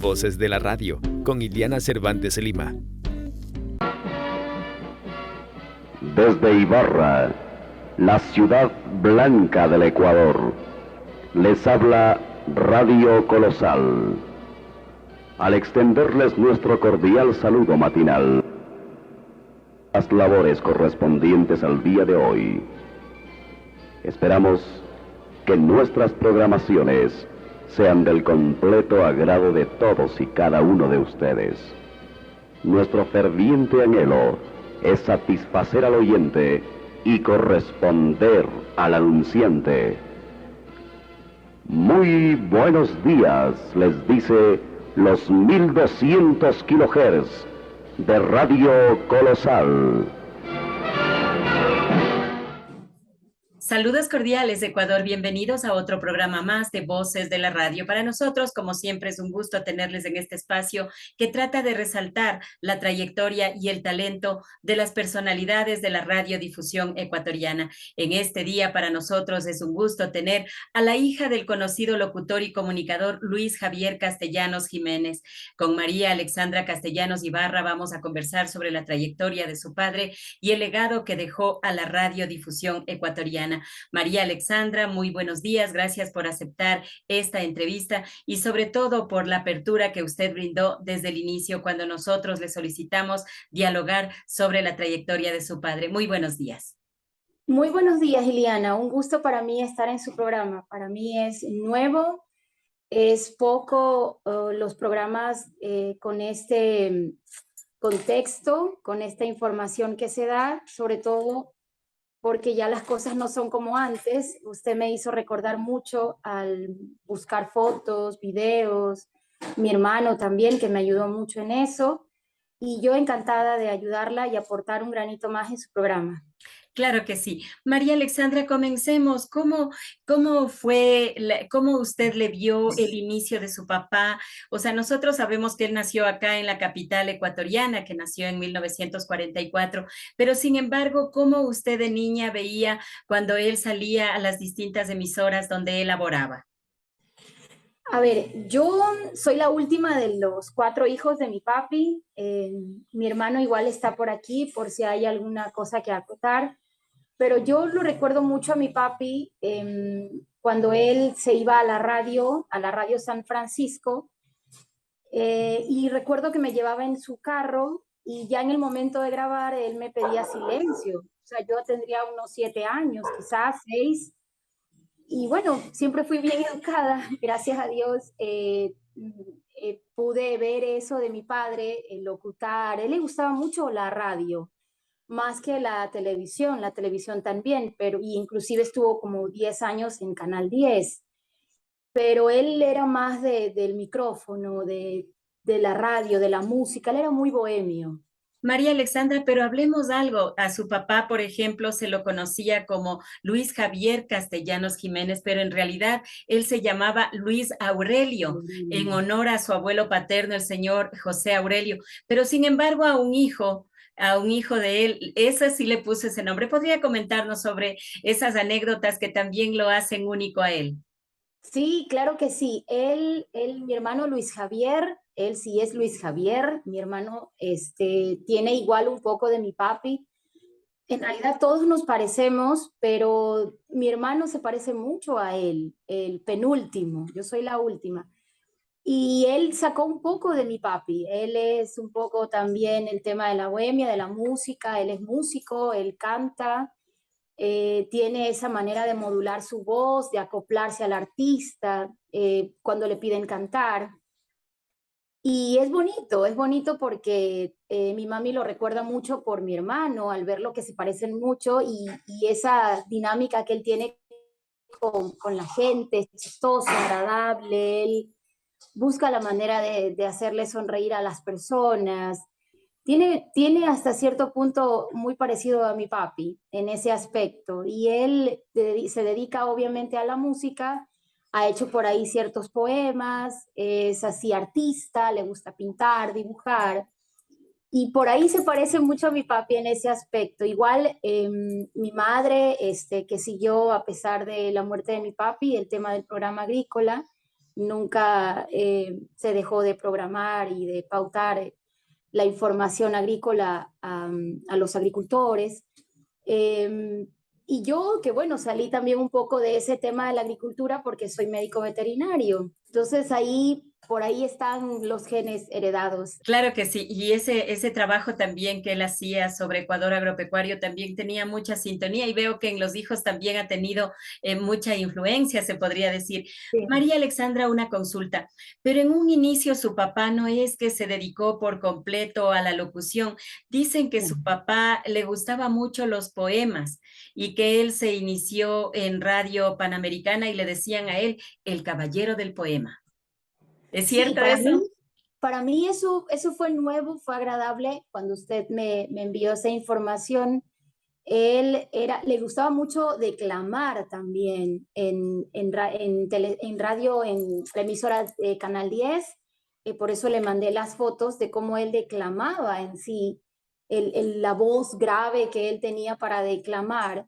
Voces de la Radio, con Iliana Cervantes Lima. Desde Ibarra, la ciudad blanca del Ecuador, les habla Radio Colosal. Al extenderles nuestro cordial saludo matinal, las labores correspondientes al día de hoy, esperamos que nuestras programaciones sean del completo agrado de todos y cada uno de ustedes. Nuestro ferviente anhelo es satisfacer al oyente y corresponder al anunciante. Muy buenos días, les dice los 1200 kHz de Radio Colosal. Saludos cordiales, Ecuador. Bienvenidos a otro programa más de Voces de la Radio. Para nosotros, como siempre, es un gusto tenerles en este espacio que trata de resaltar la trayectoria y el talento de las personalidades de la radiodifusión ecuatoriana. En este día, para nosotros, es un gusto tener a la hija del conocido locutor y comunicador Luis Javier Castellanos Jiménez. Con María Alexandra Castellanos Ibarra vamos a conversar sobre la trayectoria de su padre y el legado que dejó a la radiodifusión ecuatoriana. María Alexandra, muy buenos días, gracias por aceptar esta entrevista y sobre todo por la apertura que usted brindó desde el inicio cuando nosotros le solicitamos dialogar sobre la trayectoria de su padre. Muy buenos días. Muy buenos días, Iliana. Un gusto para mí estar en su programa. Para mí es nuevo, es poco los programas con este contexto, con esta información que se da, sobre todo porque ya las cosas no son como antes. Usted me hizo recordar mucho al buscar fotos, videos, mi hermano también, que me ayudó mucho en eso, y yo encantada de ayudarla y aportar un granito más en su programa. Claro que sí. María Alexandra, comencemos. ¿Cómo cómo usted le vio el inicio de su papá? O sea, nosotros sabemos que él nació acá en la capital ecuatoriana, que nació en 1944, pero sin embargo, ¿cómo usted de niña veía cuando él salía a las distintas emisoras donde él laboraba? A ver, yo soy la última de los 4 hijos de mi papi. Mi hermano igual está por aquí, por si hay alguna cosa que acotar. Pero yo lo recuerdo mucho a mi papi cuando él se iba a la radio San Francisco, y recuerdo que me llevaba en su carro y ya en el momento de grabar él me pedía silencio. O sea, yo tendría unos 7 años, quizás 6, y bueno, siempre fui bien educada, gracias a Dios. Pude ver eso de mi padre, el locutar. Él le gustaba mucho la radio, más que la televisión también, pero y inclusive estuvo como 10 años en Canal 10, pero él era más del micrófono, de la radio, de la música, él era muy bohemio. María Alexandra, pero hablemos algo. A su papá, por ejemplo, se lo conocía como Luis Javier Castellanos Jiménez, pero en realidad él se llamaba Luis Aurelio, en honor a su abuelo paterno, el señor José Aurelio. Pero sin embargo, a un hijo de él, ese sí le puso ese nombre. ¿Podría comentarnos sobre esas anécdotas que también lo hacen único a él? Sí, claro que sí. Mi hermano Luis Javier, él sí es Luis Javier. Mi hermano tiene igual un poco de mi papi. En realidad todos nos parecemos, pero mi hermano se parece mucho a él, el penúltimo. Yo soy la última. Y él sacó un poco de mi papi. Él es un poco también el tema de la bohemia, de la música. Él es músico, él canta. Tiene esa manera de modular su voz, de acoplarse al artista cuando le piden cantar. Y es bonito porque mi mami lo recuerda mucho por mi hermano, al ver lo que se parecen mucho y esa dinámica que él tiene con la gente, es chistoso, agradable. Él busca la manera de hacerle sonreír a las personas. Tiene hasta cierto punto muy parecido a mi papi en ese aspecto, y él se dedica obviamente a la música, ha hecho por ahí ciertos poemas, es así artista, le gusta pintar, dibujar, y por ahí se parece mucho a mi papi en ese aspecto. Igual mi madre, que siguió a pesar de la muerte de mi papi, el tema del programa agrícola, nunca se dejó de programar y de pautar la información agrícola a los agricultores. Y yo, que bueno, salí también un poco de ese tema de la agricultura porque soy médico veterinario. Entonces ahí, por ahí están los genes heredados. Claro que sí, y ese trabajo también que él hacía sobre Ecuador agropecuario también tenía mucha sintonía y veo que en los hijos también ha tenido mucha influencia, se podría decir. Sí. María Alexandra, una consulta, pero en un inicio su papá no es que se dedicó por completo a la locución. Dicen que su papá le gustaba mucho los poemas y que él se inició en Radio Panamericana y le decían a él el caballero del poema. ¿Es Sí, cierto eso? para mí eso fue nuevo, fue agradable cuando usted me envió esa información. Le gustaba mucho declamar también en radio, en la emisora Canal 10, por eso le mandé las fotos de cómo él declamaba en sí, la voz grave que él tenía para declamar.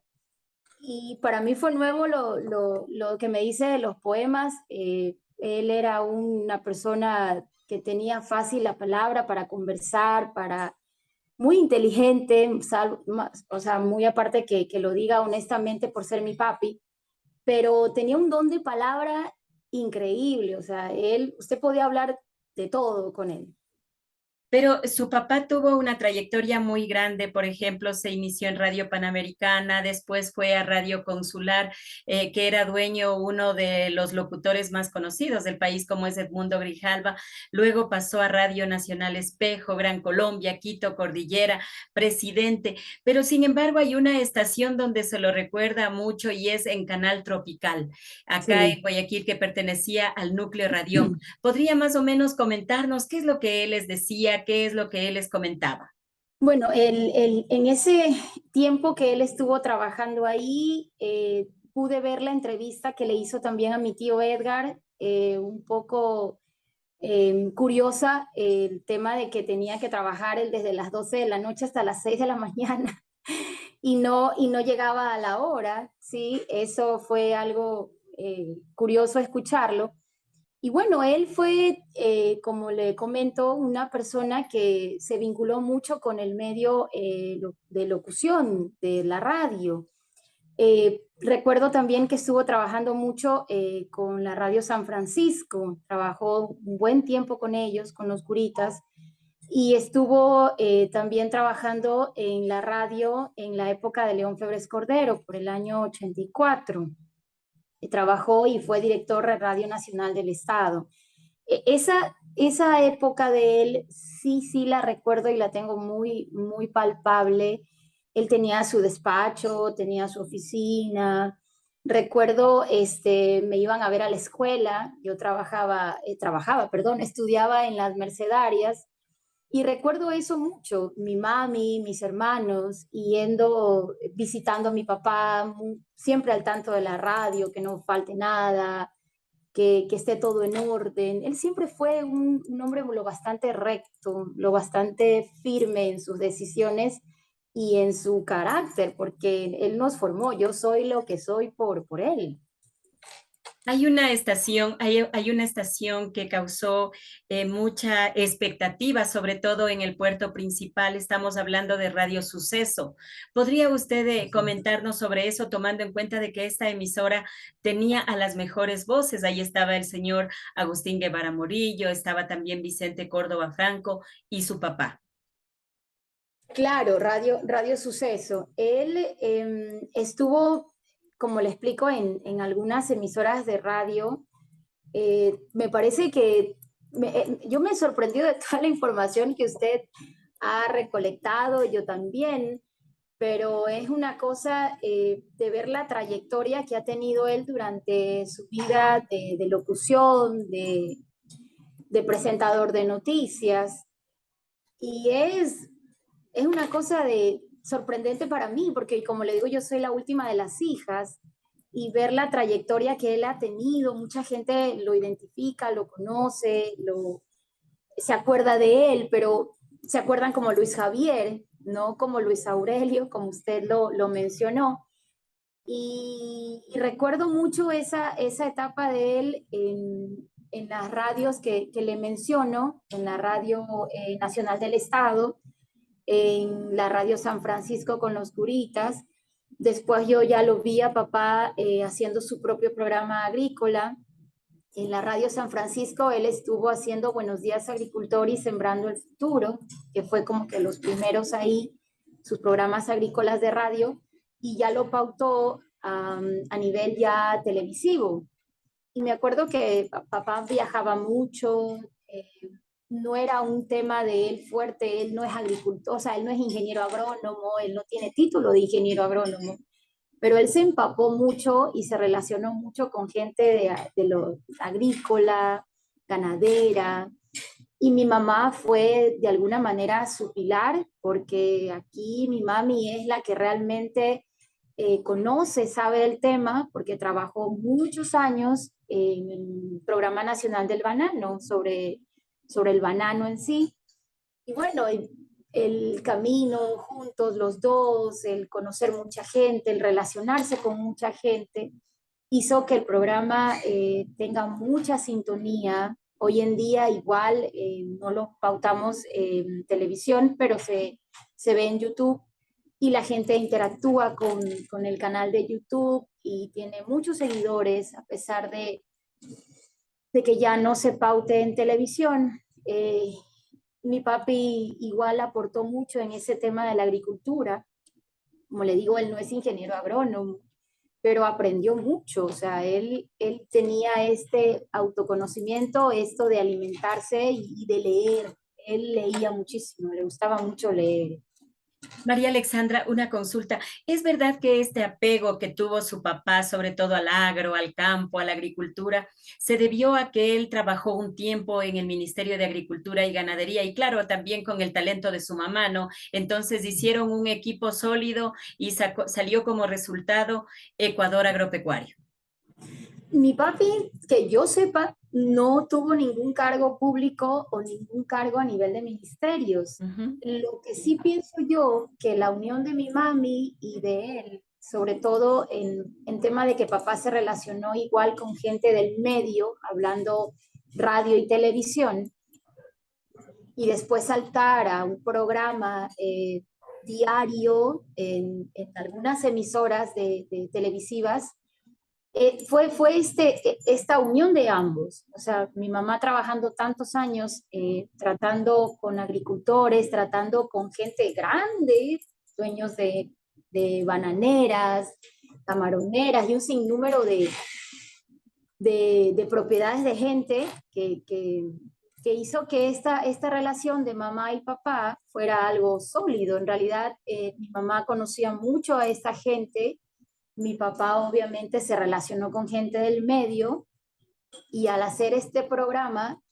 Y para mí fue nuevo lo que me dice de los poemas. Él era una persona que tenía fácil la palabra para conversar, muy inteligente, o sea, muy aparte que lo diga honestamente por ser mi papi, pero tenía un don de palabra increíble, o sea, usted podía hablar de todo con él. Pero su papá tuvo una trayectoria muy grande, por ejemplo, se inició en Radio Panamericana, después fue a Radio Consular, que era dueño uno de los locutores más conocidos del país, como es Edmundo Grijalva, luego pasó a Radio Nacional Espejo, Gran Colombia, Quito, Cordillera, presidente, pero sin embargo hay una estación donde se lo recuerda mucho y es en Canal Tropical, acá Sí. en Guayaquil, que pertenecía al núcleo Radión. ¿Podría más o menos comentarnos qué es lo que él les decía, qué es lo que él les comentaba? Bueno, en ese tiempo que él estuvo trabajando ahí, pude ver la entrevista que le hizo también a mi tío Edgar, un poco curiosa, el tema de que tenía que trabajar él desde las 12 de la noche hasta las 6 de la mañana y no llegaba a la hora, ¿sí? Eso fue algo curioso escucharlo. Y bueno, él fue, como le comento, una persona que se vinculó mucho con el medio de locución de la radio. Recuerdo también que estuvo trabajando mucho con la Radio San Francisco, trabajó un buen tiempo con ellos, con los curitas, y estuvo también trabajando en la radio en la época de León Febres Cordero, por el año 84. Trabajó y fue director de Radio Nacional del Estado. Esa época de él sí la recuerdo y la tengo muy palpable. Él tenía su despacho, tenía su oficina. Recuerdo, me iban a ver a la escuela, yo estudiaba en las Mercedarias y recuerdo eso mucho, mi mami, mis hermanos, yendo, visitando a mi papá, siempre al tanto de la radio, que no falte nada, que esté todo en orden. Él siempre fue un hombre lo bastante recto, lo bastante firme en sus decisiones y en su carácter, porque él nos formó, yo soy lo que soy por él. Hay una estación que causó mucha expectativa, sobre todo en el puerto principal. Estamos hablando de Radio Suceso. ¿Podría usted comentarnos sobre eso, tomando en cuenta de que esta emisora tenía a las mejores voces? Ahí estaba el señor Agustín Guevara Morillo, estaba también Vicente Córdoba Franco y su papá. Claro, Radio Suceso. Él estuvo, como le explico, en algunas emisoras de radio. Me parece que yo me sorprendió de toda la información que usted ha recolectado, yo también, pero es una cosa de ver la trayectoria que ha tenido él durante su vida de locución, de presentador de noticias. Y es una cosa sorprendente para mí, porque como le digo, yo soy la última de las hijas, y ver la trayectoria que él ha tenido, mucha gente lo identifica, lo conoce, se acuerda de él, pero se acuerdan como Luis Javier, no como Luis Aurelio, como usted lo mencionó. Y recuerdo mucho esa etapa de él en las radios que le menciono, en la Radio Nacional del Estado, en la Radio San Francisco con los curitas. Después yo ya lo vi a papá haciendo su propio programa agrícola. En la Radio San Francisco él estuvo haciendo Buenos Días Agricultor y Sembrando el Futuro, que fue como que los primeros ahí, sus programas agrícolas de radio, y ya lo pautó a nivel ya televisivo. Y me acuerdo que papá viajaba mucho, no era un tema de él fuerte, él no es agricultor, o sea, él no es ingeniero agrónomo, él no tiene título de ingeniero agrónomo, pero él se empapó mucho y se relacionó mucho con gente de lo agrícola, ganadera, y mi mamá fue de alguna manera su pilar, porque aquí mi mami es la que realmente conoce, sabe el tema, porque trabajó muchos años en el Programa Nacional del Banano, sobre el banano en sí. Y bueno, el camino juntos los dos, el conocer mucha gente, el relacionarse con mucha gente, hizo que el programa tenga mucha sintonía. Hoy en día igual no lo pautamos en televisión, pero se ve en YouTube y la gente interactúa con el canal de YouTube y tiene muchos seguidores a pesar de que ya no se paute en televisión. Mi papi igual aportó mucho en ese tema de la agricultura. Como le digo, él no es ingeniero agrónomo, pero aprendió mucho. O sea, él tenía este autoconocimiento, esto de alimentarse y de leer. Él leía muchísimo, le gustaba mucho leer. María Alexandra, una consulta. ¿Es verdad que este apego que tuvo su papá, sobre todo al agro, al campo, a la agricultura, se debió a que él trabajó un tiempo en el Ministerio de Agricultura y Ganadería y claro, también con el talento de su mamá, ¿no? Entonces hicieron un equipo sólido y salió como resultado Ecuador Agropecuario? Mi papi, que yo sepa, no tuvo ningún cargo público o ningún cargo a nivel de ministerios. Lo que sí pienso yo, que la unión de mi mami y de él, sobre todo en tema de que papá se relacionó igual con gente del medio, hablando radio y televisión, y después saltar a un programa diario en algunas emisoras de televisivas, fue esta unión de ambos. O sea, mi mamá trabajando tantos años, tratando con agricultores, tratando con gente grande, dueños de bananeras, camaroneras y un sinnúmero de propiedades de gente que hizo que esta relación de mamá y papá fuera algo sólido. En realidad, mi mamá conocía mucho a esta gente. Mi papá obviamente se relacionó con gente del medio y al hacer este programa,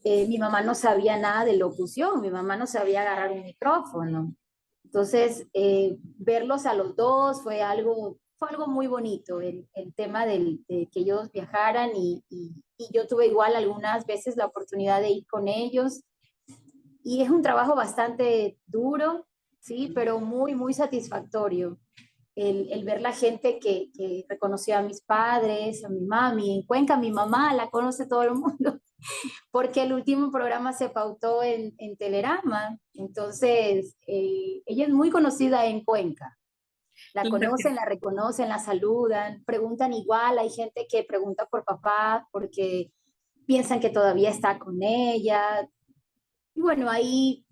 mi mamá no sabía nada de locución, mi mamá no sabía agarrar un micrófono. Entonces, verlos a los dos fue algo muy bonito, el tema de que ellos viajaran y yo tuve igual algunas veces la oportunidad de ir con ellos. Y es un trabajo bastante duro, sí, pero muy, muy satisfactorio. El ver la gente que reconoció a mis padres, a mi mami, en Cuenca, mi mamá la conoce todo el mundo, porque el último programa se pautó en Telerama, entonces ella es muy conocida en Cuenca. La conocen, la reconocen, la saludan, preguntan igual, hay gente que pregunta por papá porque piensan que todavía está con ella. Y bueno, ahí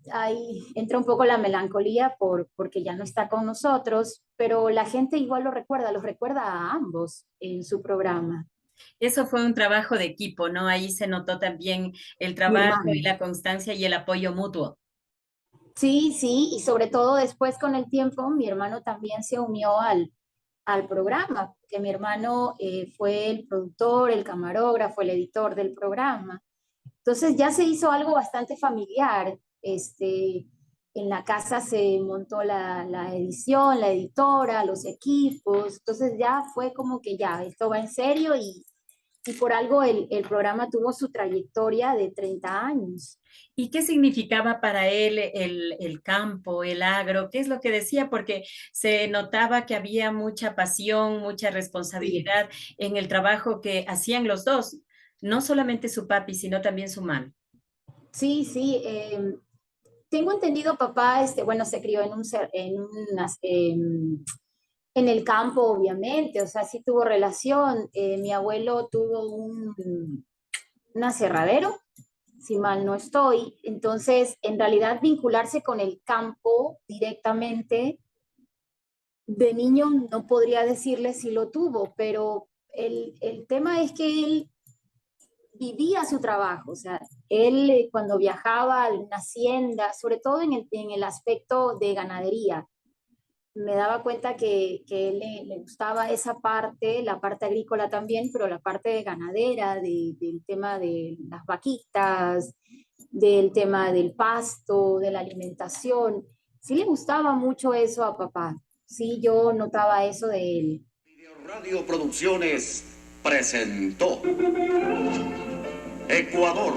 entra un poco la melancolía porque ya no está con nosotros, pero la gente igual los recuerda a ambos en su programa. Eso fue un trabajo de equipo, ¿no? Ahí se notó también el trabajo y la constancia y el apoyo mutuo. Sí, sí, y sobre todo después con el tiempo, mi hermano también se unió al programa, que mi hermano fue el productor, el camarógrafo, el editor del programa. Entonces ya se hizo algo bastante familiar. En la casa se montó la edición, la editora, los equipos. Entonces ya fue como que ya, esto va en serio y por algo el programa tuvo su trayectoria de 30 años. ¿Y qué significaba para él el campo, el agro? ¿Qué es lo que decía? Porque se notaba que había mucha pasión, mucha responsabilidad en el trabajo que hacían los dos, no solamente su papi, sino también su mami. Sí, sí. Tengo entendido, papá, bueno, se crió en el campo, obviamente, o sea, sí tuvo relación. Mi abuelo tuvo un aserradero, si mal no estoy. Entonces, en realidad, vincularse con el campo directamente, de niño no podría decirle si lo tuvo, pero el tema es que él vivía su trabajo, o sea, él cuando viajaba a una hacienda, sobre todo en el aspecto de ganadería, me daba cuenta que él le gustaba esa parte, la parte agrícola también, pero la parte de ganadera, del tema de las vaquitas, del tema del pasto, de la alimentación. Sí le gustaba mucho eso a papá. Sí, yo notaba eso de él. Radio Producciones presentó Ecuador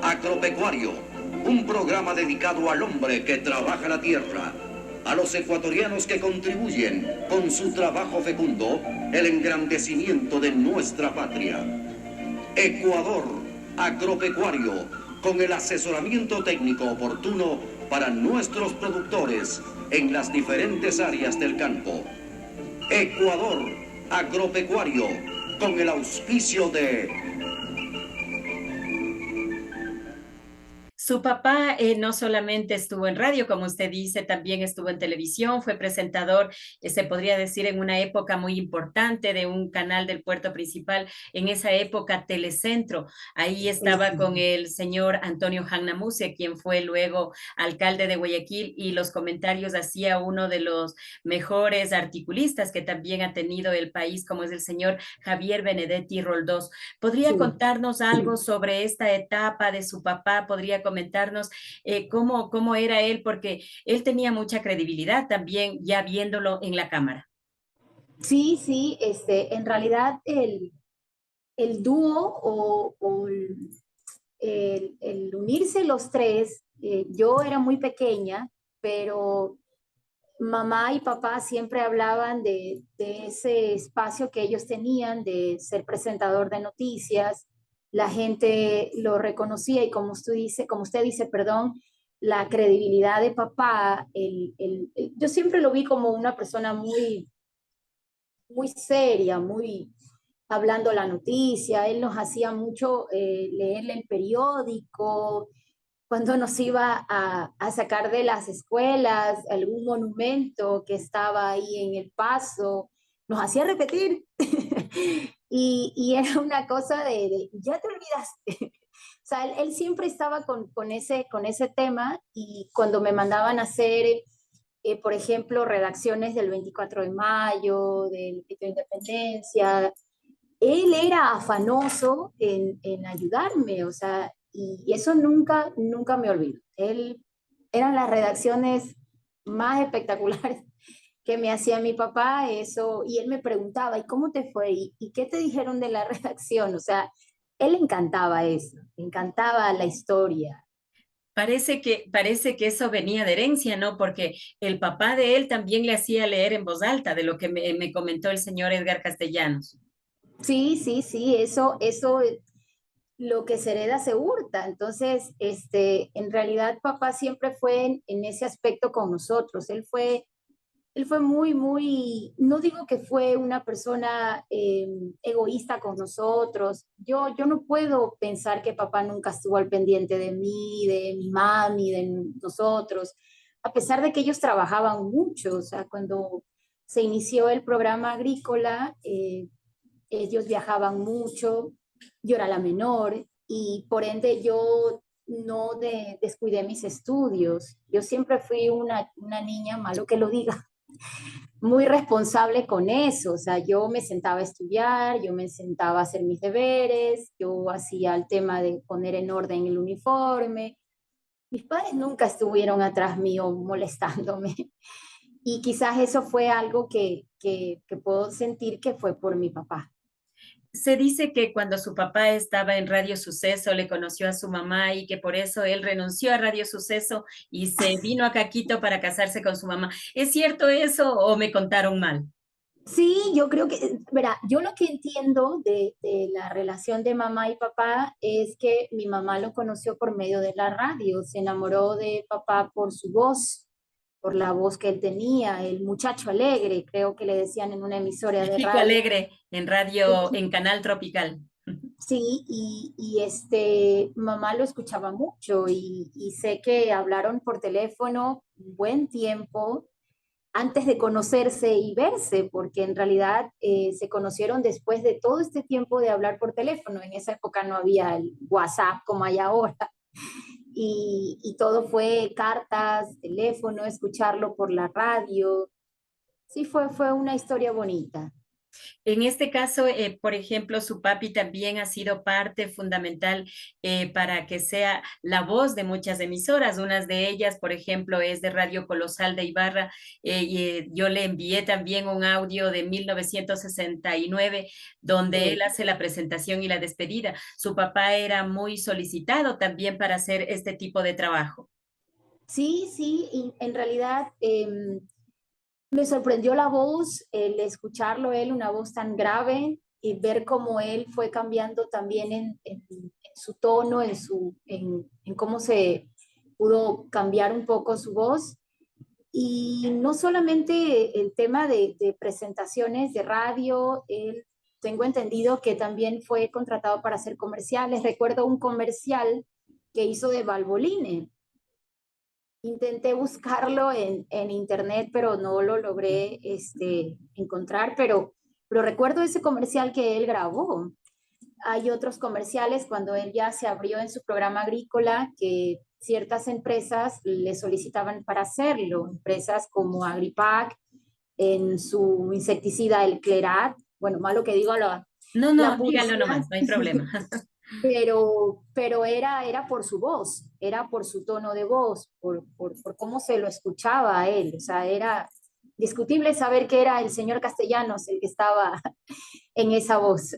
Agropecuario, un programa dedicado al hombre que trabaja la tierra, a los ecuatorianos que contribuyen con su trabajo fecundo el engrandecimiento de nuestra patria. Ecuador Agropecuario, con el asesoramiento técnico oportuno para nuestros productores en las diferentes áreas del campo. Ecuador Agropecuario, con el auspicio de... Su papá no solamente estuvo en radio, como usted dice, también estuvo en televisión, fue presentador, se podría decir, en una época muy importante de un canal del puerto principal, en esa época Telecentro. Ahí estaba con el señor Antonio Jagnamuse, quien fue luego alcalde de Guayaquil, y los comentarios hacía uno de los mejores articulistas que también ha tenido el país, como es el señor Javier Benedetti Roldós. ¿Podría contarnos algo sobre esta etapa de su papá? ¿Podría comentarnos cómo era él? Porque él tenía mucha credibilidad también, ya viéndolo en la cámara. Sí, sí, en realidad el dúo o el unirse los tres, yo era muy pequeña, pero mamá y papá siempre hablaban de ese espacio que ellos tenían de ser presentador de noticias. La gente lo reconocía y como usted dice, perdón, la credibilidad de papá, yo siempre lo vi como una persona muy, muy seria, muy hablando la noticia. Él nos hacía mucho leerle el periódico, cuando nos iba a sacar de las escuelas algún monumento que estaba ahí en el paso, nos hacía repetir. Y era una cosa ya te olvidaste. O sea, él siempre estaba con ese tema, y cuando me mandaban a hacer, por ejemplo, redacciones del 24 de mayo, del grito de independencia, él era afanoso en ayudarme, o sea, y eso nunca, nunca me olvido. Eran las redacciones más espectaculares que me hacía mi papá, eso, y él me preguntaba, ¿y cómo te fue? ¿Y qué te dijeron de la redacción? O sea, él le encantaba eso, le encantaba la historia. Parece que eso venía de herencia, ¿no? Porque el papá de él también le hacía leer en voz alta, de lo que me comentó el señor Edgar Castellanos. Sí, sí, sí, eso lo que se hereda se hurta. Entonces, en realidad papá siempre fue en ese aspecto con nosotros. Él fue muy, muy, no digo que fue una persona egoísta con nosotros. Yo no puedo pensar que papá nunca estuvo al pendiente de mí, de mi mami, de nosotros, a pesar de que ellos trabajaban mucho. O sea, cuando se inició el programa agrícola, ellos viajaban mucho, yo era la menor y por ende yo no descuidé mis estudios. Yo siempre fui una niña, malo que lo diga, muy responsable con eso. O sea, yo me sentaba a estudiar, yo me sentaba a hacer mis deberes, yo hacía el tema de poner en orden el uniforme. Mis padres nunca estuvieron atrás mío molestándome. Y quizás eso fue algo que puedo sentir que fue por mi papá. Se dice que cuando su papá estaba en Radio Suceso le conoció a su mamá y que por eso él renunció a Radio Suceso y se vino a Quito para casarse con su mamá. ¿Es cierto eso o me contaron mal? Sí, yo creo que, verá, yo lo que entiendo de la relación de mamá y papá es que mi mamá lo conoció por medio de la radio, se enamoró de papá por su voz, por la voz que él tenía, el muchacho alegre, creo que le decían en una emisora El de chico radio. alegre en radio, en Canal Tropical. Sí, mamá lo escuchaba mucho y sé que hablaron por teléfono un buen tiempo antes de conocerse y verse, porque en realidad se conocieron después de todo este tiempo de hablar por teléfono. En esa época no había el WhatsApp como hay ahora y todo fue cartas, teléfono, escucharlo por la radio. Sí, fue una historia bonita. En este caso, por ejemplo, su papi también ha sido parte fundamental para que sea la voz de muchas emisoras. Unas de ellas, por ejemplo, es de Radio Colosal de Ibarra. Yo le envié también un audio de 1969 donde él hace la presentación y la despedida. Su papá era muy solicitado también para hacer este tipo de trabajo. Sí, sí, y en realidad me sorprendió la voz, el escucharlo él, una voz tan grave y ver cómo él fue cambiando también en su tono, en cómo se pudo cambiar un poco su voz. Y no solamente el tema de presentaciones de radio, él, tengo entendido que también fue contratado para hacer comerciales. Recuerdo un comercial que hizo de Valvoline. Intenté buscarlo en internet, pero no lo logré encontrar, pero recuerdo ese comercial que él grabó. Hay otros comerciales cuando él ya se abrió en su programa agrícola que ciertas empresas le solicitaban para hacerlo, empresas como Agripac, en su insecticida el Clerat, bueno, malo que digo No, la no, dígalo publicidad, nomás, no hay problema. pero era por su voz, era por su tono de voz, por cómo se lo escuchaba a él. O sea, era discutible saber que era el señor Castellanos el que estaba en esa voz.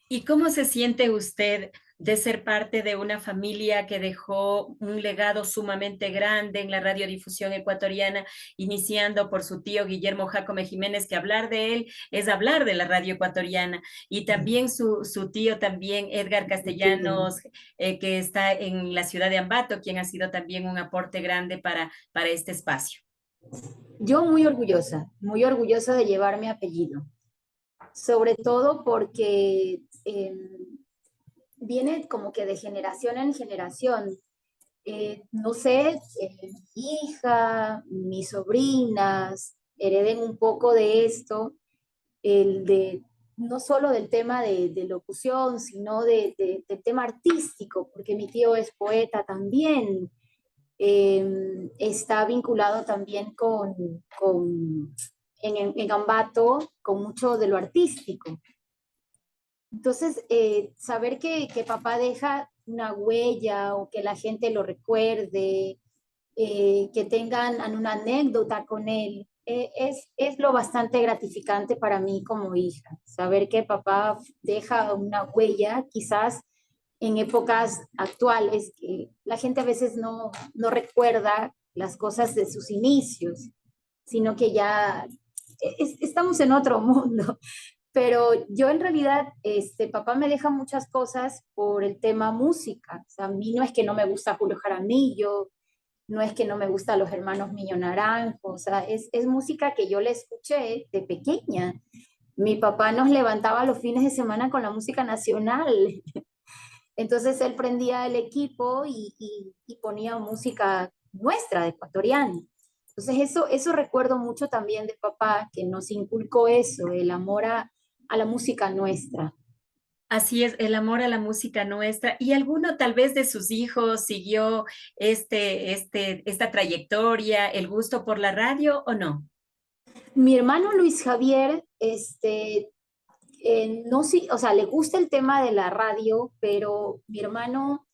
¿Y cómo se siente usted de ser parte de una familia que dejó un legado sumamente grande en la radiodifusión ecuatoriana, iniciando por su tío Guillermo Jacome Jiménez, que hablar de él es hablar de la radio ecuatoriana, y también su tío también Edgar Castellanos, que está en la ciudad de Ambato, quien ha sido también un aporte grande para este espacio? Yo muy orgullosa de llevar mi apellido, sobre todo porque viene como que de generación en generación. No sé, mi hija, mis sobrinas hereden un poco de esto, el de no solo del tema de locución, sino del tema artístico, porque mi tío es poeta también, está vinculado también en Ambato con mucho de lo artístico. Entonces, saber que papá deja una huella o que la gente lo recuerde, que tengan una anécdota con él, es lo bastante gratificante para mí como hija. Saber que papá deja una huella, quizás en épocas actuales, que la gente a veces no recuerda las cosas de sus inicios, sino que ya estamos en otro mundo. Pero yo en realidad, papá me deja muchas cosas por el tema música. O sea, a mí no es que no me gusta Julio Jaramillo, no es que no me gustan los hermanos Millo Naranjo, o sea, es música que yo le escuché de pequeña. Mi papá nos levantaba los fines de semana con la música nacional. Entonces él prendía el equipo y ponía música nuestra, de ecuatoriana. Entonces eso recuerdo mucho también de papá, que nos inculcó eso, el amor a la música nuestra. Así es, el amor a la música nuestra. ¿Y alguno tal vez de sus hijos siguió esta trayectoria, el gusto por la radio o no? Mi hermano Luis Javier, no, sí, o sea, le gusta el tema de la radio, pero mi hermano,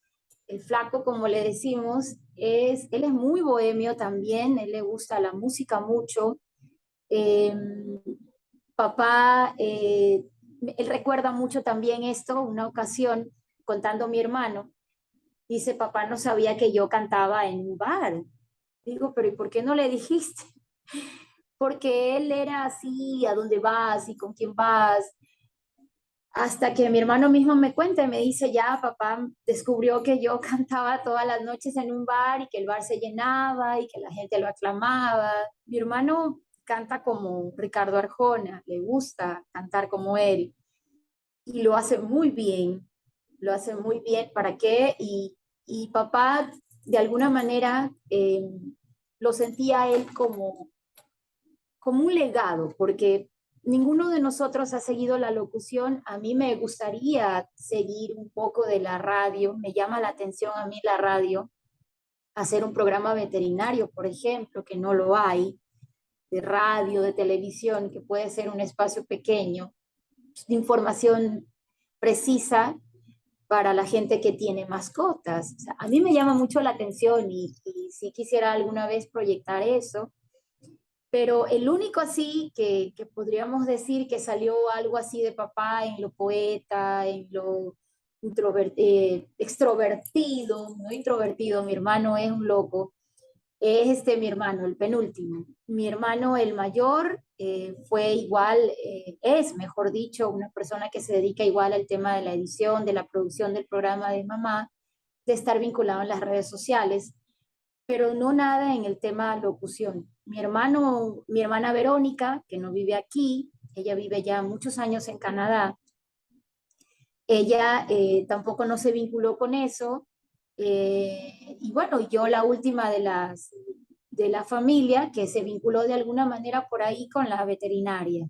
el flaco, como le decimos, él es muy bohemio también, él le gusta la música mucho. Eh, Papá, él recuerda mucho también esto, una ocasión contando a mi hermano, dice, papá no sabía que yo cantaba en un bar. Digo, pero ¿y por qué no le dijiste? porque él era así, ¿a dónde vas y con quién vas? Hasta que mi hermano mismo me cuenta y me dice, ya papá descubrió que yo cantaba todas las noches en un bar y que el bar se llenaba y que la gente lo aclamaba. Mi hermano canta como Ricardo Arjona, le gusta cantar como él y lo hace muy bien, lo hace muy bien. ¿Para qué? Y papá, de alguna manera, lo sentía él como un legado, porque ninguno de nosotros ha seguido la locución. A mí me gustaría seguir un poco de la radio, me llama la atención a mí la radio, hacer un programa veterinario, por ejemplo, que no lo hay, de radio, de televisión, que puede ser un espacio pequeño, de información precisa para la gente que tiene mascotas. O sea, a mí me llama mucho la atención y sí quisiera alguna vez proyectar eso, pero el único así que podríamos decir que salió algo así de papá en lo poeta, en lo extrovertido, no introvertido, mi hermano es un loco, es mi hermano, el penúltimo. Mi hermano, el mayor, fue igual, es, mejor dicho, una persona que se dedica igual al tema de la edición, de la producción del programa de mamá, de estar vinculado en las redes sociales, pero no nada en el tema locución. Mi hermana Verónica, que no vive aquí, ella vive ya muchos años en Canadá, ella tampoco no se vinculó con eso, y bueno, yo la última de la familia que se vinculó de alguna manera por ahí con la veterinaria.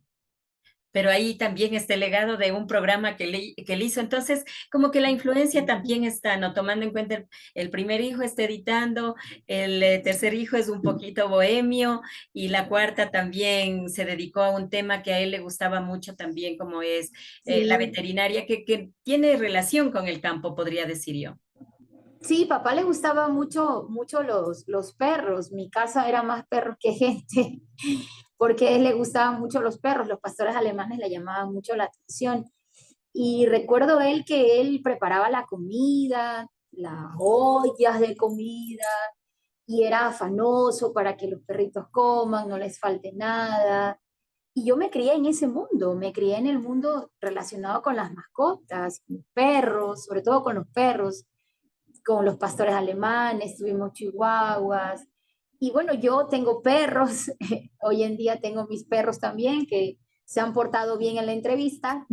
Pero ahí también está el legado de un programa que él hizo. Entonces, como que la influencia también está, ¿no? Tomando en cuenta el primer hijo está editando, el tercer hijo es un poquito bohemio y la cuarta también se dedicó a un tema que a él le gustaba mucho también, como es la Sí. veterinaria, que tiene relación con el campo, podría decir yo. Sí, papá le gustaba mucho los perros. Mi casa era más perros que gente, porque a él le gustaban mucho los perros. Los pastores alemanes le llamaban mucho la atención. Y recuerdo él que él preparaba la comida, las ollas de comida, y era afanoso para que los perritos coman, no les falte nada. Y yo me crié en ese mundo, me crié en el mundo relacionado con las mascotas, con los perros, sobre todo con los perros, con los pastores alemanes, tuvimos chihuahuas. Y bueno, yo tengo perros, hoy en día tengo mis perros también que se han portado bien en la entrevista,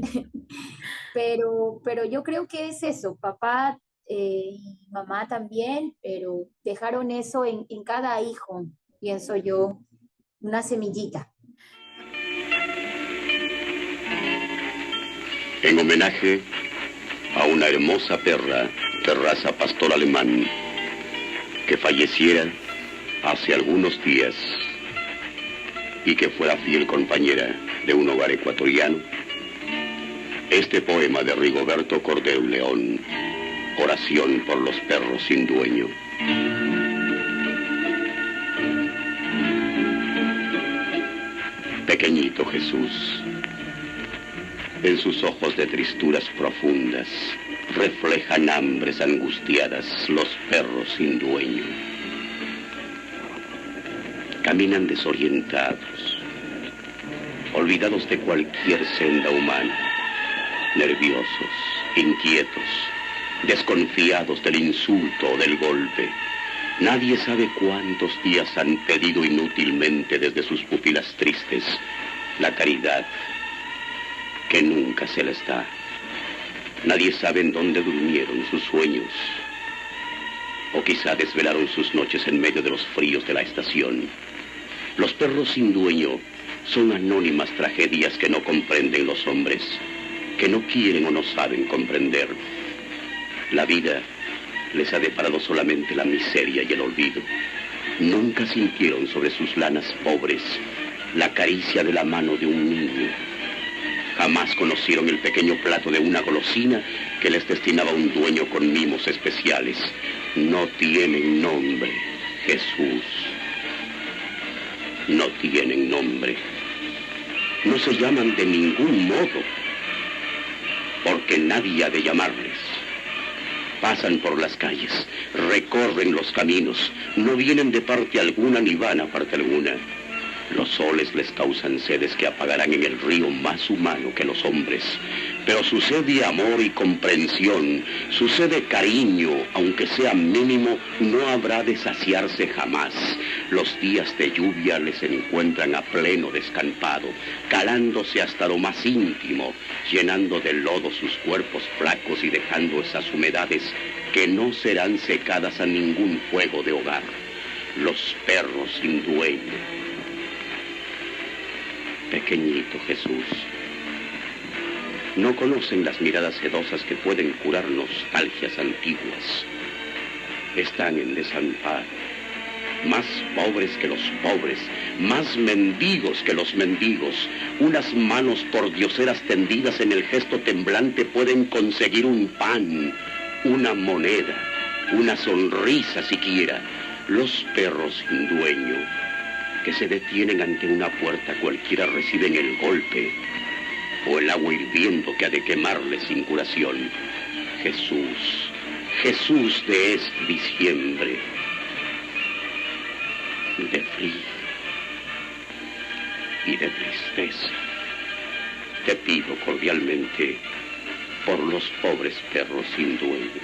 pero yo creo que es eso, papá y mamá también, pero dejaron eso en cada hijo, pienso yo, una semillita. En homenaje a una hermosa perra de raza pastor alemán que falleciera hace algunos días y que fuera fiel compañera de un hogar ecuatoriano, este poema de Rigoberto Cordero León, Oración por los perros sin dueño. Pequeñito Jesús, en sus ojos de tristuras profundas, reflejan hambres angustiadas los perros sin dueño. Caminan desorientados, olvidados de cualquier senda humana, nerviosos, inquietos, desconfiados del insulto o del golpe. Nadie sabe cuántos días han pedido inútilmente desde sus pupilas tristes la caridad que nunca se les da. Nadie sabe en dónde durmieron sus sueños, o quizá desvelaron sus noches en medio de los fríos de la estación. Los perros sin dueño son anónimas tragedias que no comprenden los hombres, que no quieren o no saben comprender. La vida les ha deparado solamente la miseria y el olvido. Nunca sintieron sobre sus lanas pobres la caricia de la mano de un niño. Jamás conocieron el pequeño plato de una golosina que les destinaba un dueño con mimos especiales. No tienen nombre, Jesús. No tienen nombre. No se llaman de ningún modo, porque nadie ha de llamarles. Pasan por las calles, recorren los caminos, no vienen de parte alguna ni van a parte alguna. Los soles les causan sedes que apagarán en el río más humano que los hombres. Pero su sed de amor y comprensión, su sed de cariño, aunque sea mínimo, no habrá de saciarse jamás. Los días de lluvia les encuentran a pleno descampado, calándose hasta lo más íntimo, llenando de lodo sus cuerpos flacos y dejando esas humedades que no serán secadas a ningún fuego de hogar. Los perros sin dueño. Pequeñito Jesús, no conocen las miradas sedosas que pueden curar nostalgias antiguas. Están en desamparo, más pobres que los pobres, más mendigos que los mendigos. Unas manos pordioseras tendidas en el gesto temblante pueden conseguir un pan, una moneda, una sonrisa siquiera. Los perros sin dueño, que se detienen ante una puerta cualquiera, reciben el golpe o el agua hirviendo que ha de quemarles sin curación. Jesús, Jesús de este diciembre, de frío y de tristeza, te pido cordialmente por los pobres perros sin dueño.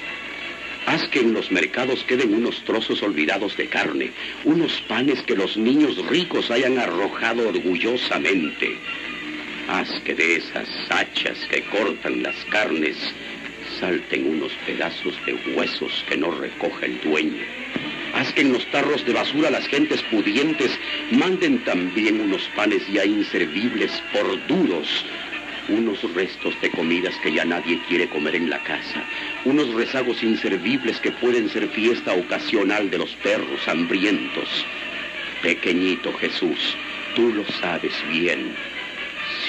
Haz que en los mercados queden unos trozos olvidados de carne, unos panes que los niños ricos hayan arrojado orgullosamente. Haz que de esas hachas que cortan las carnes salten unos pedazos de huesos que no recoja el dueño. Haz que en los tarros de basura las gentes pudientes manden también unos panes ya inservibles por duros, unos restos de comidas que ya nadie quiere comer en la casa, unos rezagos inservibles que pueden ser fiesta ocasional de los perros hambrientos. Pequeñito Jesús, tú lo sabes bien.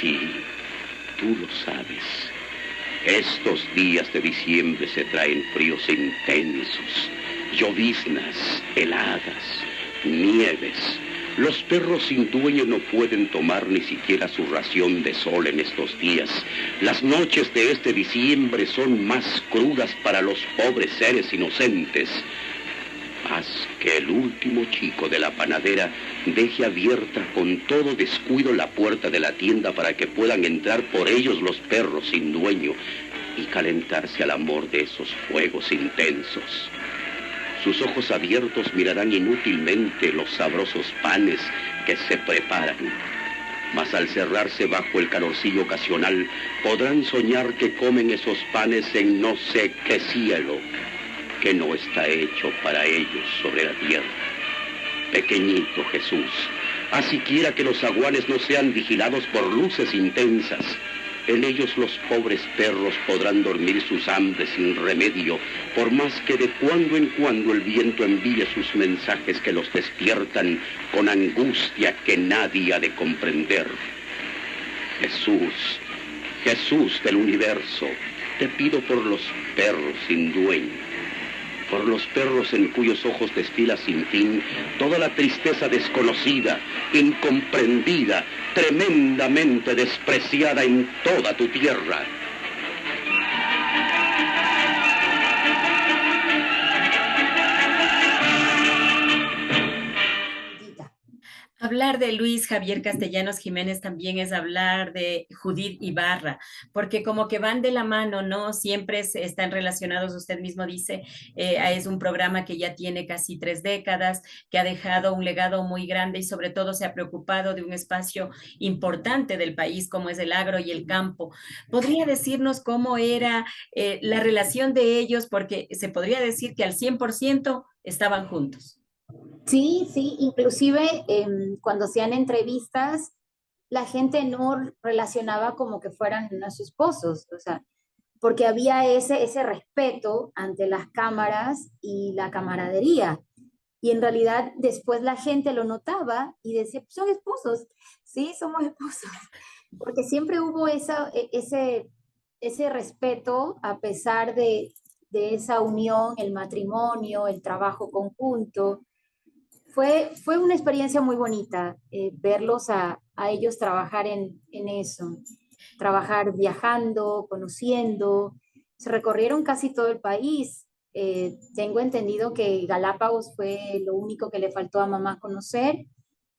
Sí, tú lo sabes. Estos días de diciembre se traen fríos intensos, lloviznas, heladas, nieves. Los perros sin dueño no pueden tomar ni siquiera su ración de sol en estos días. Las noches de este diciembre son más crudas para los pobres seres inocentes. Haz que el último chico de la panadera deje abierta con todo descuido la puerta de la tienda para que puedan entrar por ellos los perros sin dueño y calentarse al amor de esos fuegos intensos. Sus ojos abiertos mirarán inútilmente los sabrosos panes que se preparan, mas al cerrarse bajo el calorcillo ocasional podrán soñar que comen esos panes en no sé qué cielo, que no está hecho para ellos sobre la tierra. Pequeñito Jesús, haz siquiera que los zaguanes no sean vigilados por luces intensas. En ellos los pobres perros podrán dormir sus hambres sin remedio, por más que de cuando en cuando el viento envíe sus mensajes que los despiertan con angustia que nadie ha de comprender. Jesús, Jesús del universo, te pido por los perros sin dueño, por los perros en cuyos ojos desfila sin fin toda la tristeza desconocida, incomprendida, tremendamente despreciada en toda tu tierra. Hablar de Luis Javier Castellanos Jiménez también es hablar de Judith Ibarra, porque como que van de la mano, ¿no? Siempre están relacionados, usted mismo dice, es un programa que ya tiene casi 3 décadas, que ha dejado un legado muy grande y sobre todo se ha preocupado de un espacio importante del país como es el agro y el campo. ¿Podría decirnos cómo era la relación de ellos? Porque se podría decir que al 100% estaban juntos. Sí, sí, inclusive cuando hacían entrevistas, la gente no relacionaba como que fueran sus esposos, o sea, porque había ese respeto ante las cámaras y la camaradería. Y en realidad después la gente lo notaba y decía, son esposos, sí, somos esposos, porque siempre hubo ese respeto a pesar de esa unión, el matrimonio, el trabajo conjunto. Fue una experiencia muy bonita verlos a ellos trabajar en eso, trabajar viajando, conociendo. Se recorrieron casi todo el país. Tengo entendido que Galápagos fue lo único que le faltó a mamá conocer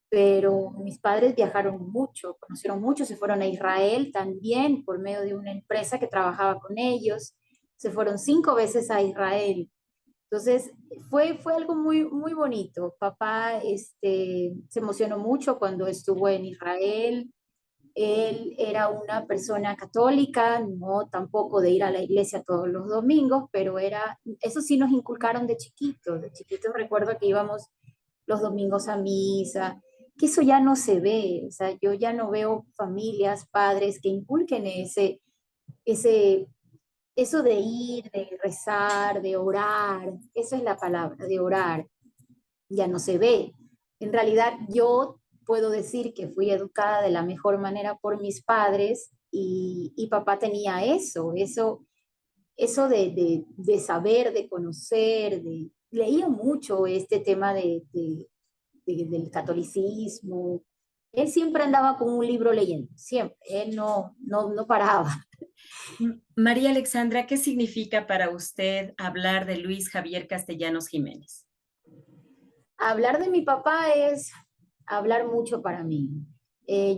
pero mis padres viajaron mucho, conocieron mucho, se fueron a Israel también por medio de una empresa que trabajaba con ellos, se fueron 5 veces a Israel. Entonces, fue algo muy, muy bonito. Papá se emocionó mucho cuando estuvo en Israel. Él era una persona católica, no tampoco de ir a la iglesia todos los domingos, pero eso sí nos inculcaron de chiquitos. De chiquitos recuerdo que íbamos los domingos a misa, que eso ya no se ve. O sea, yo ya no veo familias, padres que inculquen ese, eso de ir, de rezar, de orar. Esa es la palabra, de orar. Ya no se ve. En realidad yo puedo decir que fui educada de la mejor manera por mis padres y papá tenía eso de saber, de conocer, leía mucho este tema del catolicismo. Él siempre andaba con un libro leyendo, siempre, él no paraba. María Alexandra, ¿qué significa para usted hablar de Luis Javier Castellanos Jiménez? Hablar de mi papá es hablar mucho para mí.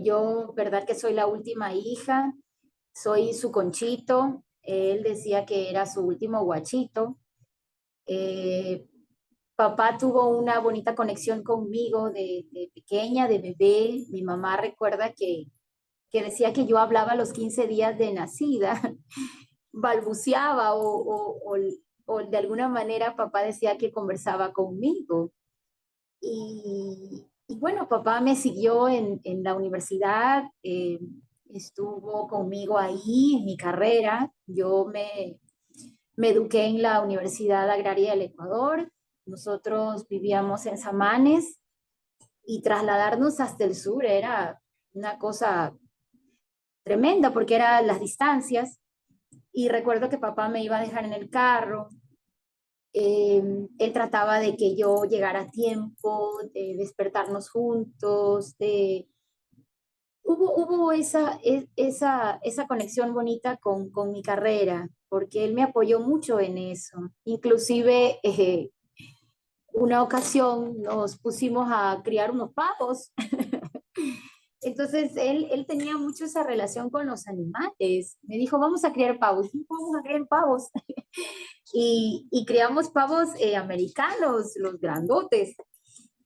Yo, verdad que soy la última hija, soy su conchito. Él decía que era su último guachito. Eh, Papá tuvo una bonita conexión conmigo de pequeña, de bebé. Mi mamá recuerda que decía que yo hablaba a los 15 días de nacida, balbuceaba o de alguna manera papá decía que conversaba conmigo. Y bueno, papá me siguió en la universidad, estuvo conmigo ahí en mi carrera. Yo me eduqué en la Universidad Agraria del Ecuador. Nosotros vivíamos en Samanes y trasladarnos hasta el sur era una cosa tremenda porque eran las distancias. Y recuerdo que papá me iba a dejar en el carro. Él trataba de que yo llegara a tiempo, de despertarnos juntos, hubo esa conexión bonita con mi carrera, porque él me apoyó mucho en eso. Inclusive, una ocasión nos pusimos a criar unos pavos. Entonces, él tenía mucho esa relación con los animales. Me dijo, vamos a criar pavos. Sí, vamos a criar pavos. Y criamos pavos americanos, los grandotes.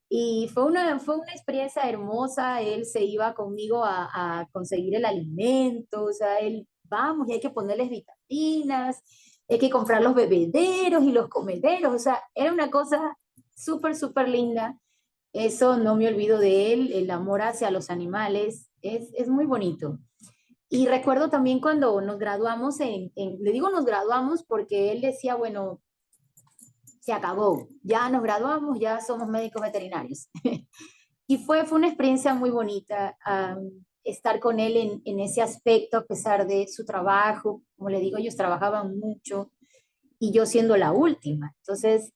Y fue una experiencia hermosa. Él se iba conmigo a conseguir el alimento. O sea, él, vamos, y hay que ponerles vitaminas, hay que comprar los bebederos y los comederos. O sea, era una cosa súper, súper linda. Eso no me olvido de él, el amor hacia los animales. Es muy bonito. Y recuerdo también cuando nos graduamos, le digo nos graduamos porque él decía, bueno, se acabó, ya nos graduamos, ya somos médicos veterinarios. Y fue una experiencia muy bonita estar con él en ese aspecto, a pesar de su trabajo. Como le digo, ellos trabajaban mucho y yo siendo la última. Entonces,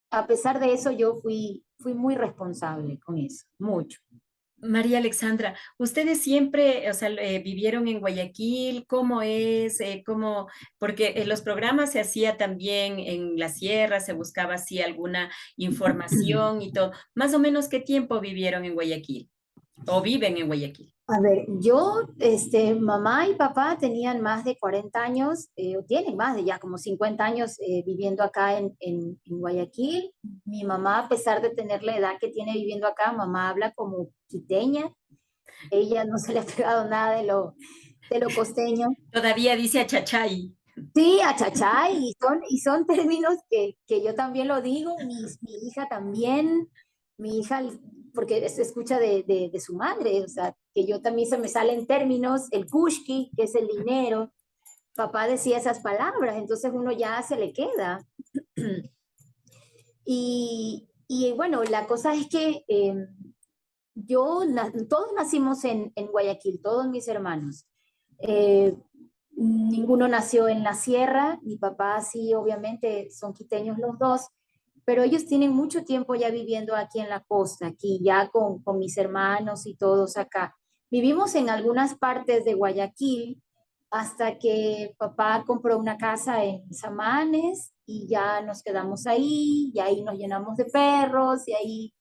a pesar de eso, yo fui muy responsable con eso, mucho. María Alexandra, ustedes siempre, o sea, vivieron en Guayaquil, ¿cómo es? Porque en los programas se hacía también en la sierra, se buscaba así alguna información y todo. Más o menos, ¿qué tiempo vivieron en Guayaquil? ¿O viven en Guayaquil? A ver, mamá y papá tenían más de 40 años, o tienen más de ya como 50 años viviendo acá en Guayaquil. Mi mamá, a pesar de tener la edad que tiene viviendo acá, mamá habla como quiteña. Ella no se le ha pegado nada de lo costeño. Todavía dice achachay. Sí, achachay, y son términos que yo también lo digo, mi hija también, mi hija, porque se escucha de su madre, o sea, que yo también se me salen términos, el kushki, que es el dinero, papá decía esas palabras, entonces uno ya se le queda. Y bueno, la cosa es que todos nacimos en Guayaquil, todos mis hermanos. Eh, Ninguno nació en la sierra, mi papá sí, obviamente son quiteños los dos, pero ellos tienen mucho tiempo ya viviendo aquí en la costa, aquí ya con mis hermanos y todos acá. Vivimos en algunas partes de Guayaquil hasta que papá compró una casa en Samanes y ya nos quedamos ahí, y ahí nos llenamos de perros, y ahí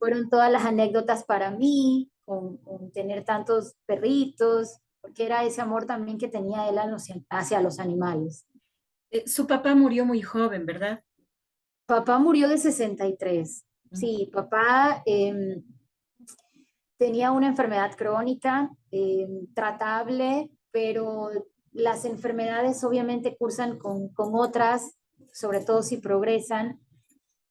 fueron todas las anécdotas para mí, con tener tantos perritos, porque era ese amor también que tenía él hacia los animales. Su papá murió muy joven, ¿verdad? Papá murió de 63. Sí, papá tenía una enfermedad crónica, tratable, pero las enfermedades obviamente cursan con otras, sobre todo si progresan.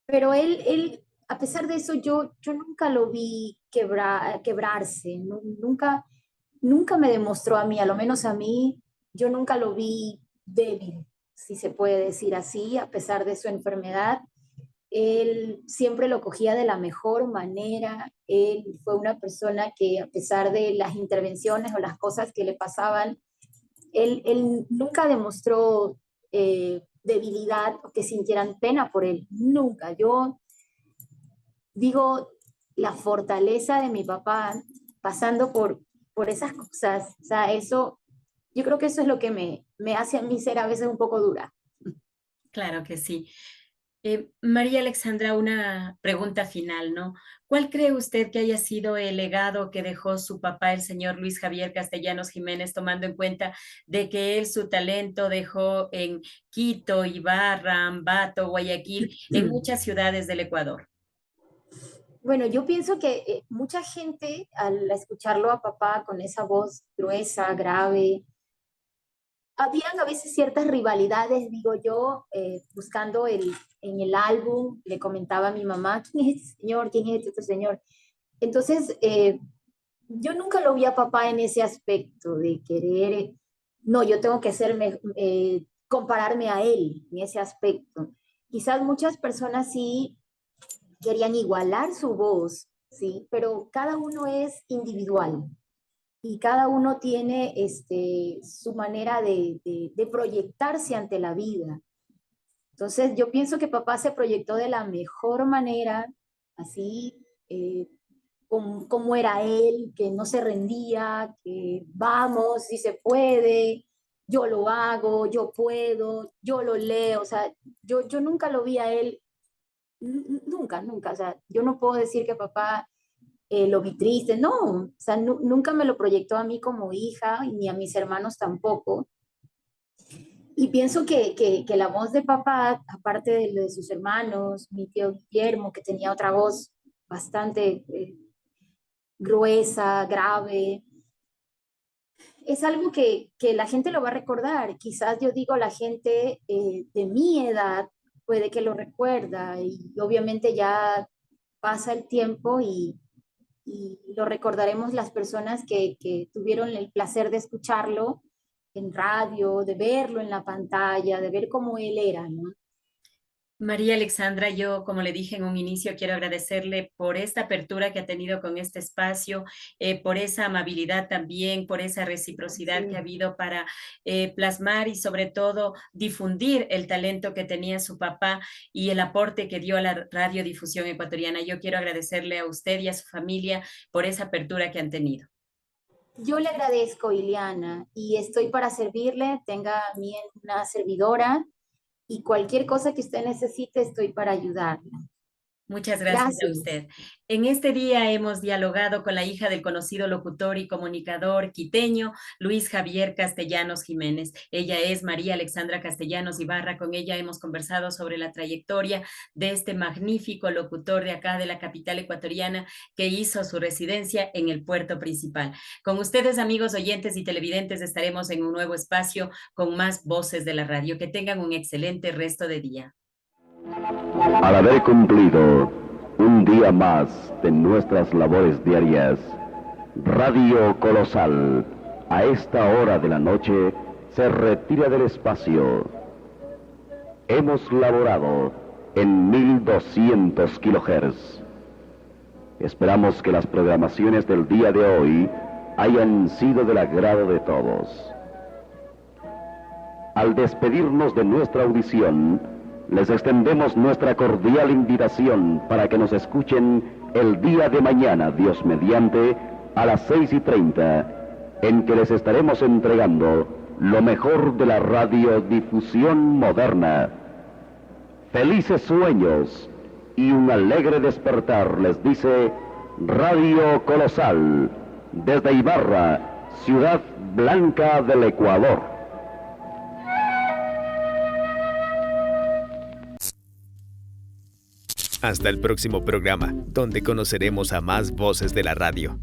Pero él, a pesar de eso, yo nunca lo vi quebrarse, nunca me demostró a mí, a lo menos a mí, yo nunca lo vi débil, si se puede decir así, a pesar de su enfermedad. Él siempre lo cogía de la mejor manera. Él fue una persona que, a pesar de las intervenciones o las cosas que le pasaban, él nunca demostró debilidad o que sintieran pena por él. Nunca. Yo digo, la fortaleza de mi papá pasando por esas cosas. O sea, eso, yo creo que eso es lo que me hace a mí ser a veces un poco dura. Claro que sí. María Alexandra, una pregunta final, ¿no? ¿Cuál cree usted que haya sido el legado que dejó su papá, el señor Luis Javier Castellanos Jiménez, tomando en cuenta de que él su talento dejó en Quito, Ibarra, Ambato, Guayaquil, en muchas ciudades del Ecuador? Bueno, yo pienso que mucha gente al escucharlo a papá con esa voz gruesa, grave, habían a veces ciertas rivalidades, digo yo, buscando en el álbum, le comentaba a mi mamá, ¿quién es este señor? ¿Quién es este señor? Entonces, yo nunca lo vi a papá en ese aspecto de querer, no, yo tengo que compararme a él en ese aspecto. Quizás muchas personas sí querían igualar su voz, ¿sí? Pero cada uno es individual y cada uno tiene su manera de proyectarse ante la vida. Entonces yo pienso que papá se proyectó de la mejor manera, así como era él, que no se rendía, que vamos, si se puede, yo lo hago, yo puedo, yo lo leo. O sea, yo nunca lo vi a él, nunca, o sea, yo no puedo decir que papá lo vi triste, no, o sea, nunca me lo proyectó a mí como hija, ni a mis hermanos tampoco. Y pienso que la voz de papá, aparte de sus hermanos, mi tío Guillermo, que tenía otra voz bastante gruesa, grave, es algo que la gente lo va a recordar. Quizás yo digo, la gente de mi edad puede que lo recuerda, y obviamente ya pasa el tiempo y lo recordaremos las personas que tuvieron el placer de escucharlo en radio, de verlo en la pantalla, de ver cómo él era, ¿no? María Alexandra, yo, como le dije en un inicio, quiero agradecerle por esta apertura que ha tenido con este espacio, por esa amabilidad también, por esa reciprocidad que ha habido para plasmar y sobre todo difundir el talento que tenía su papá y el aporte que dio a la radiodifusión ecuatoriana. Yo quiero agradecerle a usted y a su familia por esa apertura que han tenido. Yo le agradezco, Ileana, y estoy para servirle. Tenga a mí una servidora, y cualquier cosa que usted necesite, estoy para ayudarla. Muchas gracias a usted. En este día hemos dialogado con la hija del conocido locutor y comunicador quiteño, Luis Javier Castellanos Jiménez. Ella es María Alexandra Castellanos Ibarra. Con ella hemos conversado sobre la trayectoria de este magnífico locutor de acá, de la capital ecuatoriana, que hizo su residencia en el puerto principal. Con ustedes, amigos oyentes y televidentes, estaremos en un nuevo espacio con más voces de la radio. Que tengan un excelente resto de día. Al haber cumplido un día más de nuestras labores diarias, Radio Colosal, a esta hora de la noche, se retira del espacio. Hemos laborado en 1200 kHz. Esperamos que las programaciones del día de hoy hayan sido del agrado de todos. Al despedirnos de nuestra audición, les extendemos nuestra cordial invitación para que nos escuchen el día de mañana, Dios mediante, a las 6:30, en que les estaremos entregando lo mejor de la radiodifusión moderna. Felices sueños y un alegre despertar, les dice Radio Colosal, desde Ibarra, Ciudad Blanca del Ecuador. Hasta el próximo programa, donde conoceremos a más voces de la radio.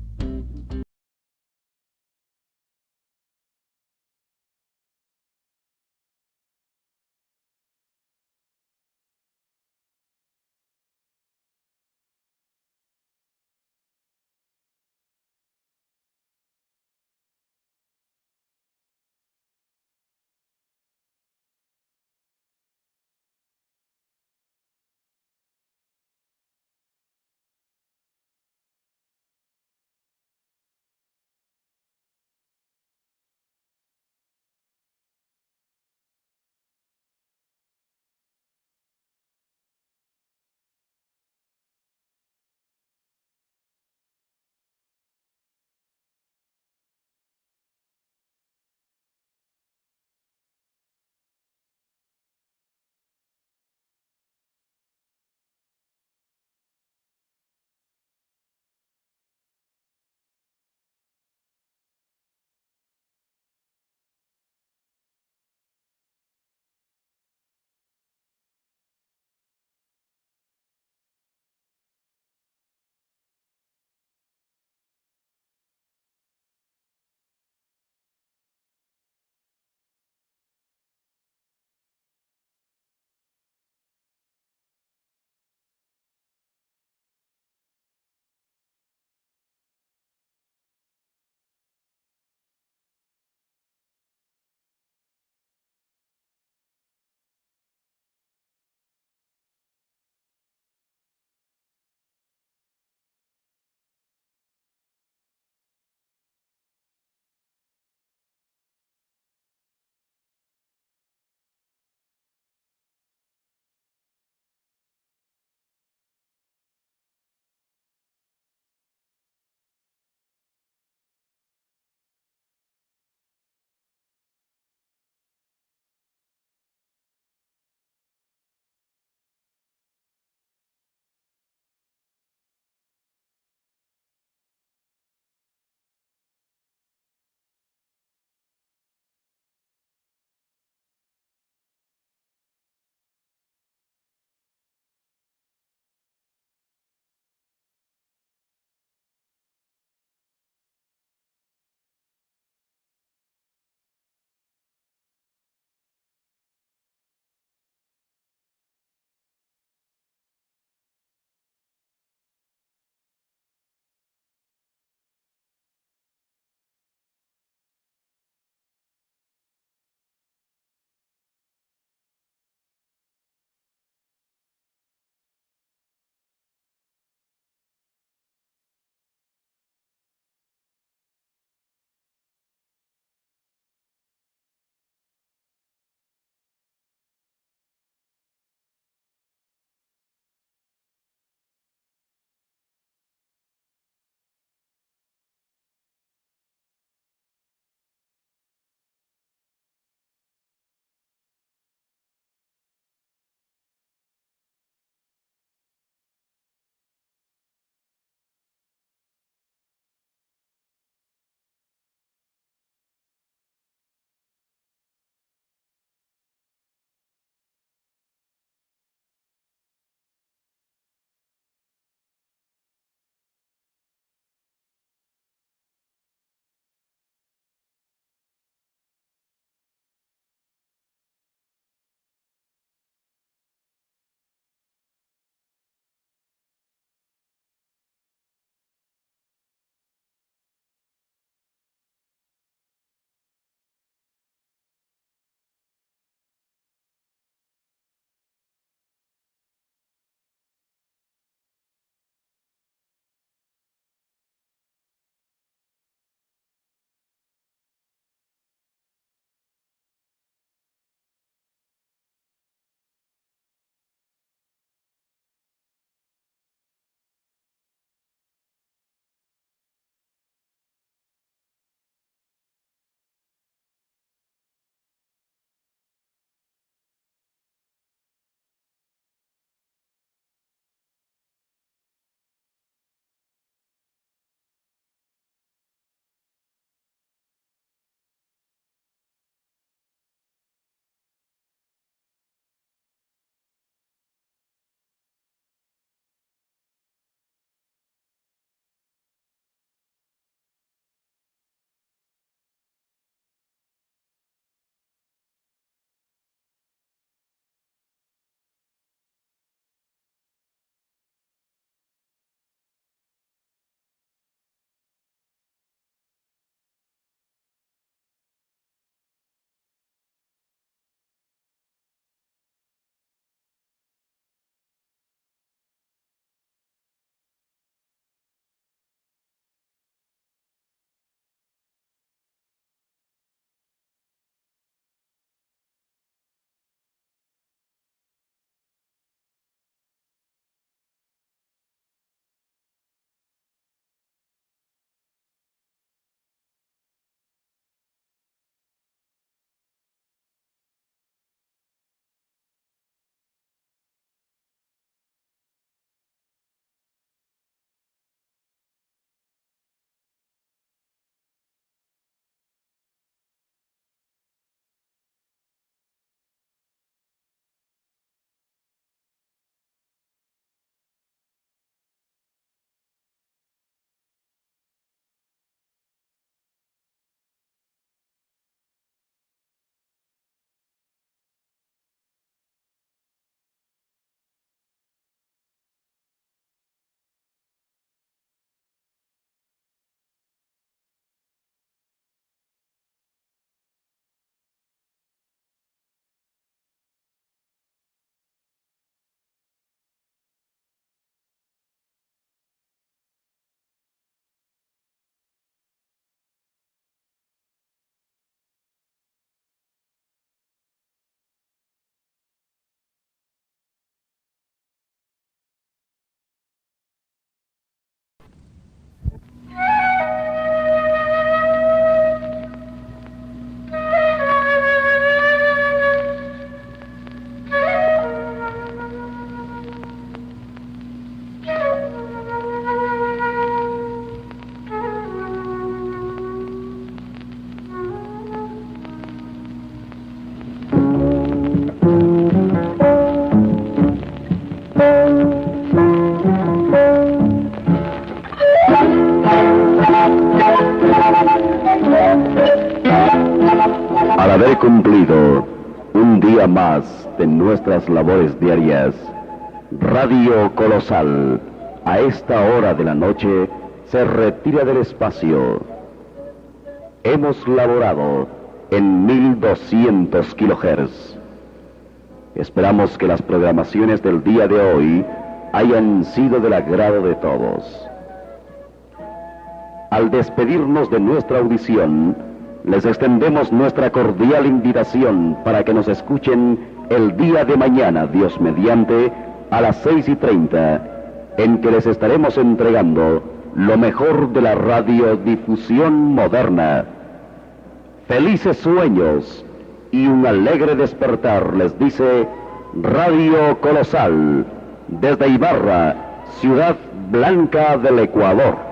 Al haber cumplido un día más de nuestras labores diarias, Radio Colosal, a esta hora de la noche, se retira del espacio. Hemos laborado en 1200 kHz. Esperamos que las programaciones del día de hoy hayan sido del agrado de todos. Al despedirnos de nuestra audición, les extendemos nuestra cordial invitación para que nos escuchen el día de mañana, Dios mediante, a las 6:30, en que les estaremos entregando lo mejor de la radiodifusión moderna. Felices sueños y un alegre despertar, les dice Radio Colosal, desde Ibarra, Ciudad Blanca del Ecuador.